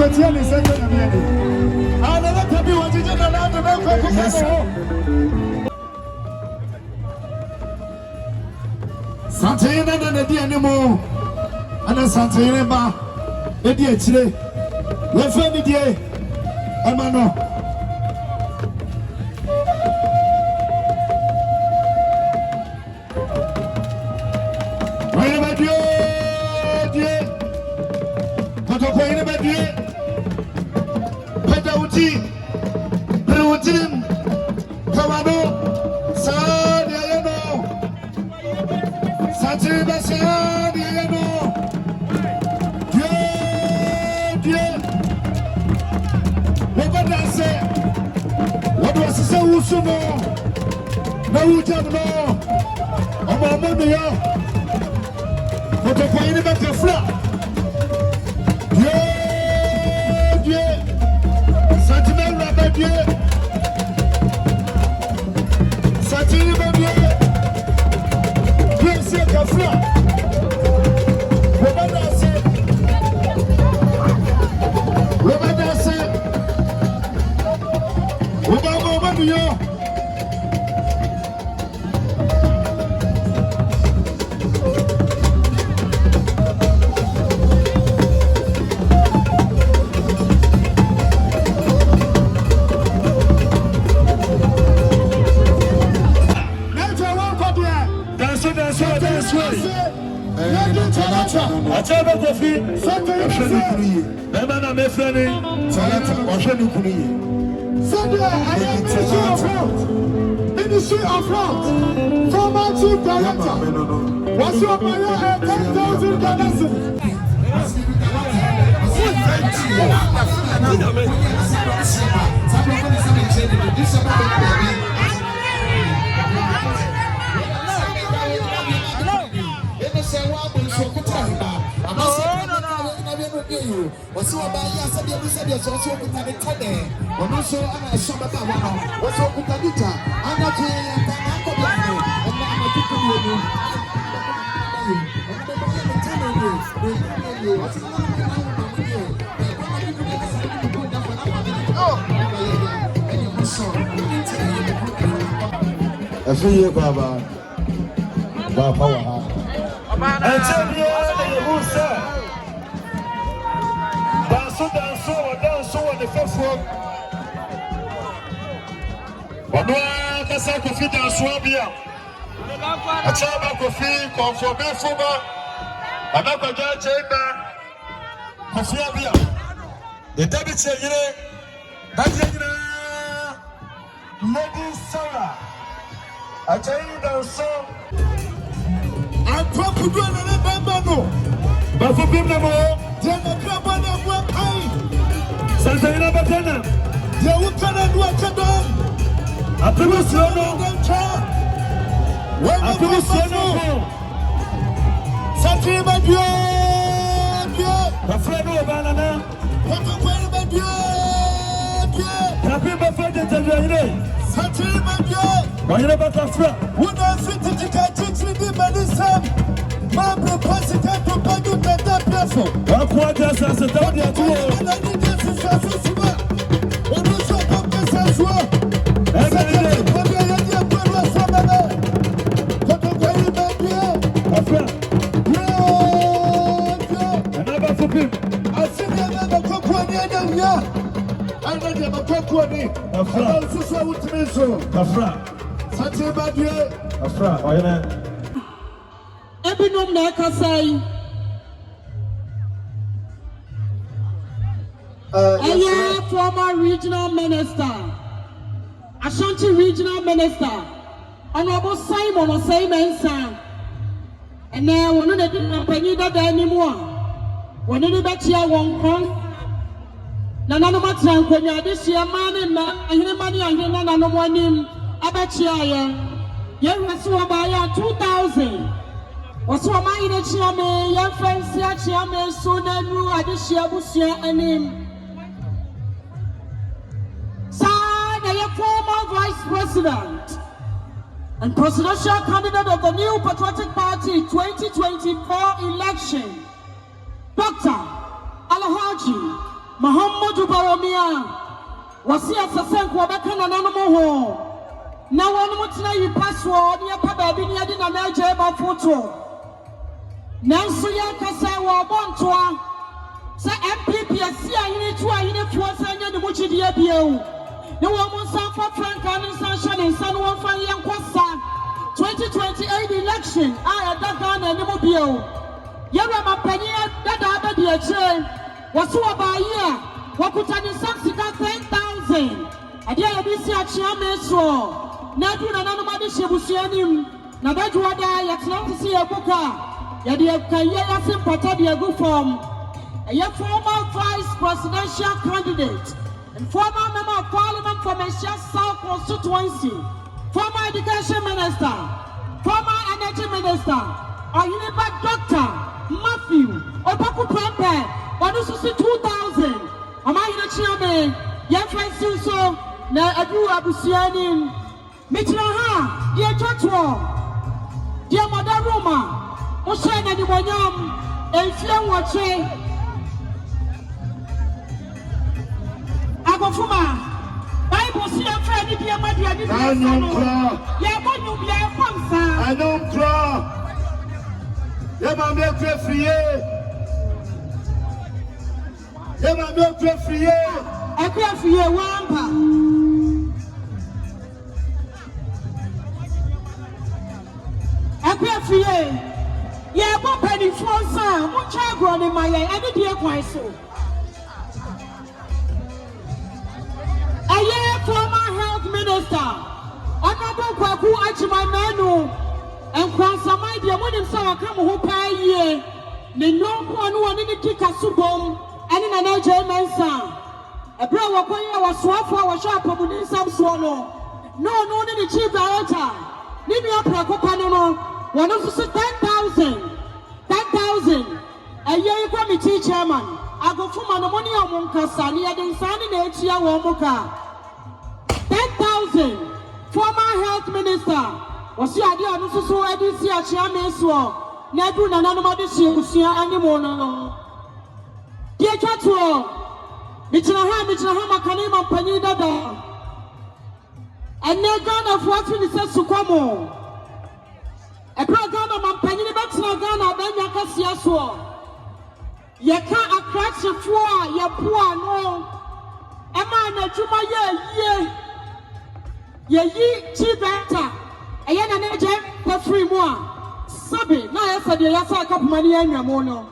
Tiani second of Yanni. I never tell you what you did allowed to know. Yes, Santana and the animal, and a Santana bar, the dear today. Let's find the day, Amano. Where about you, dear? What a point about you? Pedauti, Perutin, Kawano, Sadiano. Dieu, Dieu, on va danser. On doit se faire où souvent. On va meilleur. On te croit une bête de fleurs. Dieu, Dieu, sentiment là-bas, Dieu. Sentiment Dieu. Fleur. On va danser. On va danser. On va mieux. Achaba Kofi, Bemana Mefrani, Salata, Oshanu Kuni. Sunday, I am Ministry of Front, former Chief Director. What's your mayor? 10,000 dollars. What's your buyer? Said you said you're also with the today. When you saw a shop about one, what's your Putadita? I'm not here and Ankobiahene. And I'm a people you. I see you, Baba. Baba. And tell me who said. Danso on the first one. Onoa kasa Kofi danso bia. Achaba Kofi konforme fuba. Anakoja chemba. Kofi bia. Etabi cheyire. Dajira. Lady Sarah. Achayi danso. Ankobiahene na bambano. Bafubim mo. Santana Batana, the Ukana Wakadon, Akuffo, Akuffo, Satima Dio, Frm.Prez banana, What Dio, Happy birthday, Satima Dio, why never Afra? Would I fit to catch the medicine? Mamre President to Padu Beta Perfo. What does as a dog at all? Ebinom na kasai. Former regional minister, Ashanti regional minister, Honorable Simon Osei-Mensah, and now one of the Penida anymore. One of the Bachia won't come. Nana Matran, when you're this year, man, and money and no one in Abachia. Yen was about 2,000. Was so my chairman, young friends, chairman, so then you are this year, Busia and him. Former Vice President and presidential candidate of the New Patriotic Party 2024 election, Dr. Alhaji Muhammadu Baromia was here to send Quebecan and Animal. Now one more tonight you password, your papa being in a major photo. Nancy Yakasa were born to her. Say MPP, I see I need to and the Muchi Diabio. No one wants for Frank and Sunshine and San Juan Fan Kwasa. 2028 election, I had that gun and the mobile. Yama Penny, that other dear chain was so about here. What could I do? 10,000. I dare be see a chairman so. Nadu na nobody shebusianim. Na baju wada yet not to see a booker. Yadia Kaya sympathy be a good form. A former vice presidential candidate and former member of parliament from Asia South constituency, former education minister, former energy minister, or Unibat Doctor Matthew Opaku Prempe, but this is 2,000. Am I in a chairman? Yes, I see so. Now I do Abusianim. Mitraha, dear Joshua, dear Mother Roma, Oshana di Wanyam, and Fiawache Akuffo, Bible see a friend, dear Madia, I know, I know, Yama milk free, Yama milk free, I can't free a wampa. Yeah, but penny for some, what child grown in my every dear quite so. A year former health minister, Honorable Kwaku Achimamanu, and Nkoranza, my dear, when himself come who pay ye, the no one in the Kikasubom, and in an German son. A brother was swap for a shop of some swallow. No, in the chief director. Nimi Aprakopano. One of the 10,000. 10,000. A year committee chairman. Akuffo money on Munkasani and Sani Natia Womuka. 10,000. Former health minister. Was the idea of so I didn't see a chairman so. Never nobody see anymore. Dear Chatro, Michahama Kanima Panida. And no gun of what we said to come. A program of Penny Baxna Ghana, then Yakasiaswa. You can't attract your poor, your poor, no. A man, a Juma, ye, chief actor, a young agent for 3 more. Sabi, now I said, you have a cup of money and your mono.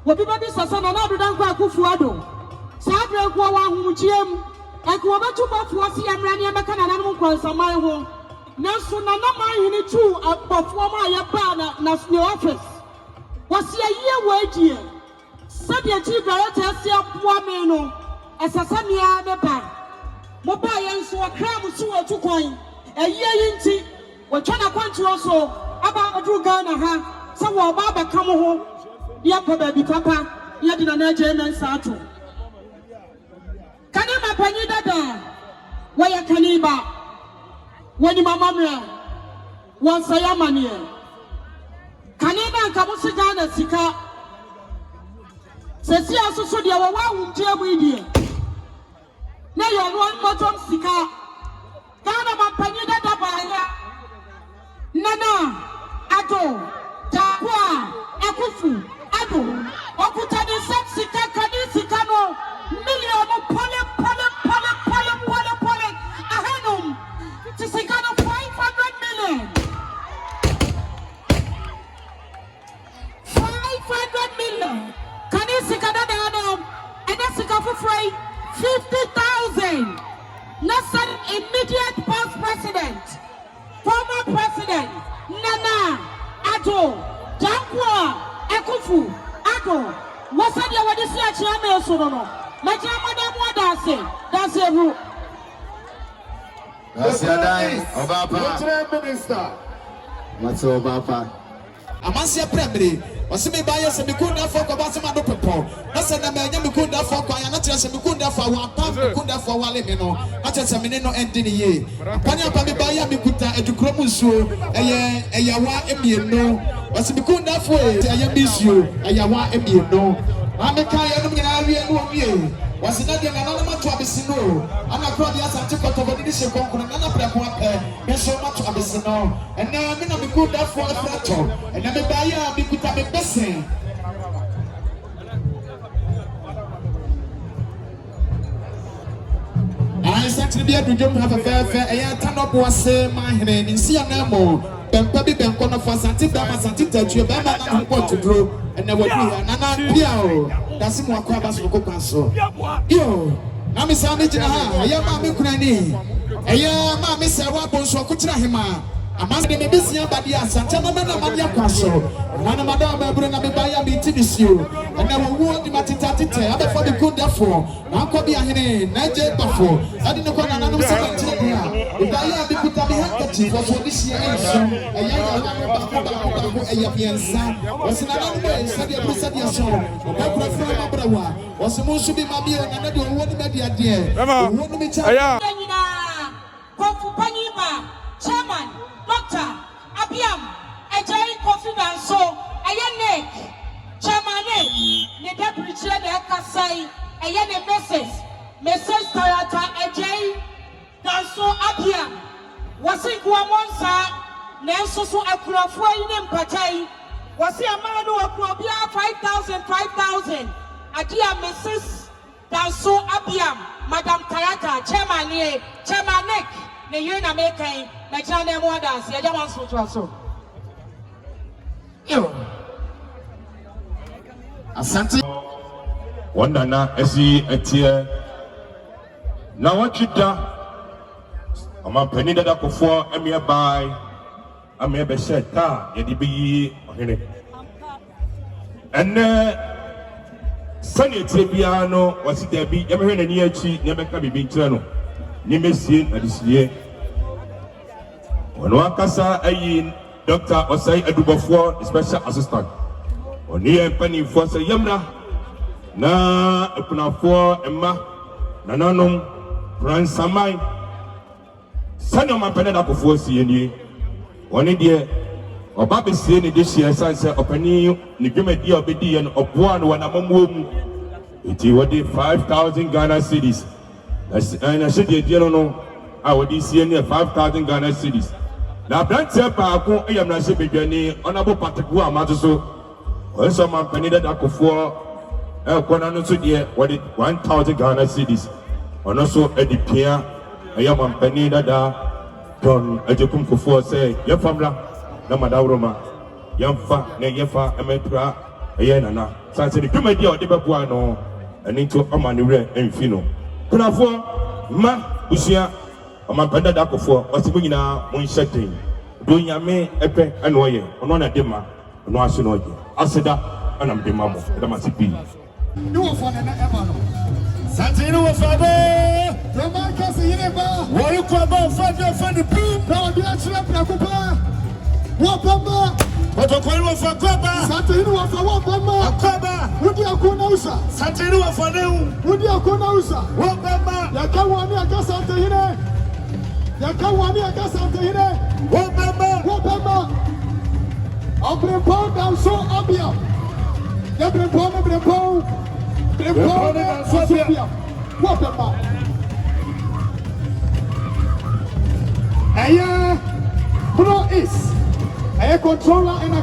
What people be son another than Akuffo. Sabra Gua, Jim, and go over to Buffalo, and Rania Macan and Nkoranza, my home. Nanso na my in two a performer ya bana na the office. Was a year wage. Sadia chief director see a poor meno as a samia nepa. Mobile and so a cram so to coin. A year inti, what China point also about a true Ghana ha. Someone Baba come home. Yapa baby papa, yet in an German sato. Kanima Panida da. Why a caniba? When you mamma once I am mania. Canada Kamusi Ghana Sika says, yes, so there were 1 year with you. Now you are 1 bottom Sika Ghana Mapanida Dabaya Nana Addo Takwa Akuffo Addo Okutani Sika Kanisikano million of pole Ahanum. It's a kind of 500 million. 500 million. Can you see Canada? And that's a couple free 50,000. Not an immediate past president, former president, Nana Addo, Takwa Akuffo Addo. What's that you want to see a chairman? So no. My chairman, that's a rule. That's your name, Obapa. Minister. What's Obapa? Amasia Premri, or see me by us and be good enough for Kabasama do people. That's a man, you could have for Quaya, not just be good enough for 1 pound, good enough for Walimino, not just a minute and in a year. Panya Pamibaya Mikuta and to Cromusu, a Yawa Emino, was be good enough for it, I miss you, a Yawa Emino. I'm a Kaya, was in the anonymous to Abissino, and I brought the Asante Cotogodisha Concon, and I pray and so much Abissino, and now I'm going to be good that for the fractal, and I'm a buyer, be good at the blessing. I certainly be able to have a fair, turn up was my name in Sianamo, Bempabi Bencona for Santita, Santita, to your Bama, and what to draw, and never do, and I'm Piao. That's more crabs for Copanso. Yo, I'm Miss Amijina, I am Mammy Crani, I am Miss Wapos or Kutrahima. I must be busy about the Santana Madia Castle. One of Madame bring a buyer be to this you, and I will want the Matitati, other for the good therefore. Ankobiahene, Niger Buffo. I didn't know another secretary. If I have been put on the handkerchief for this year, a young was in another way, said your procedure song. I prefer my brother. Was supposed to be my beer, and I don't want to be the idea. I want to be Chairman, Doctor, Abiam, a giant coffee and so, a young neck, Chairman, the deputy chair, the Kasai, a young message, Tarata, a jay, Danso Abiam, was it Guamonsa, Nelson Akuffo in Patay, was it a man who Akuffo 5,000, Adia Mrs. Danso Abiam, Madame Tarata, Chairman neck. The year na make na channel more dance. You just want to also. Yo. Asante. Wanda na esi etie. Na wachita. Ama peni dada Akuffo emi bai. Emi ebe sheta yedi bi ohene. Ene sani etie biano wasi debi yemi hene ni echi yemi kabibi nchano. Nimesie adisiye ono akasa ayi Dr. Osai Adubofo special assistant oni empani fo se yamna na epunafo emma nananom ransamai sani o mapene da Akuffo sie ni oni de oba be sie ni de hie sanse opani ni dwemadi obedi ye no oboa no wana mamuom eti wodi 5,000 Ghana cedis. And I said, you know, I would see 5,000 Ghana cedis. Now, that's a park. I am not saying any honorable particular matter. So, when someone penny that Akuffo, what it 1,000 Ghana cedis. And also, at the pier, I am a penny that John Akuffo say, your family, Namada Roma, Yamfa, Neyefa, Ametra, Ayanana. So I said, the comedy of the Babuano, and into Amanure and Fino. Kunafo ma usia amapenda da Akuffo osibu nyina monhyeten do nyame epe eno ye ono na dema ono ase no ye aseda anam dema mo da masipi You will find an Emano. Santino was father. The Marcus Yineba. What you call about father for the people? Now, the actual Akuffo. What Papa? What a call for Papa? Santino was for what Papa? Papa. Would you Akunausa? Santino was for them. Would you Akunausa? What Papa? Yakawani Akasantine. Yakawani Akasantine. What Papa? What Papa? Abrepo down so Abia. Abrepo. What Papa? Aya Bruno is a controller in a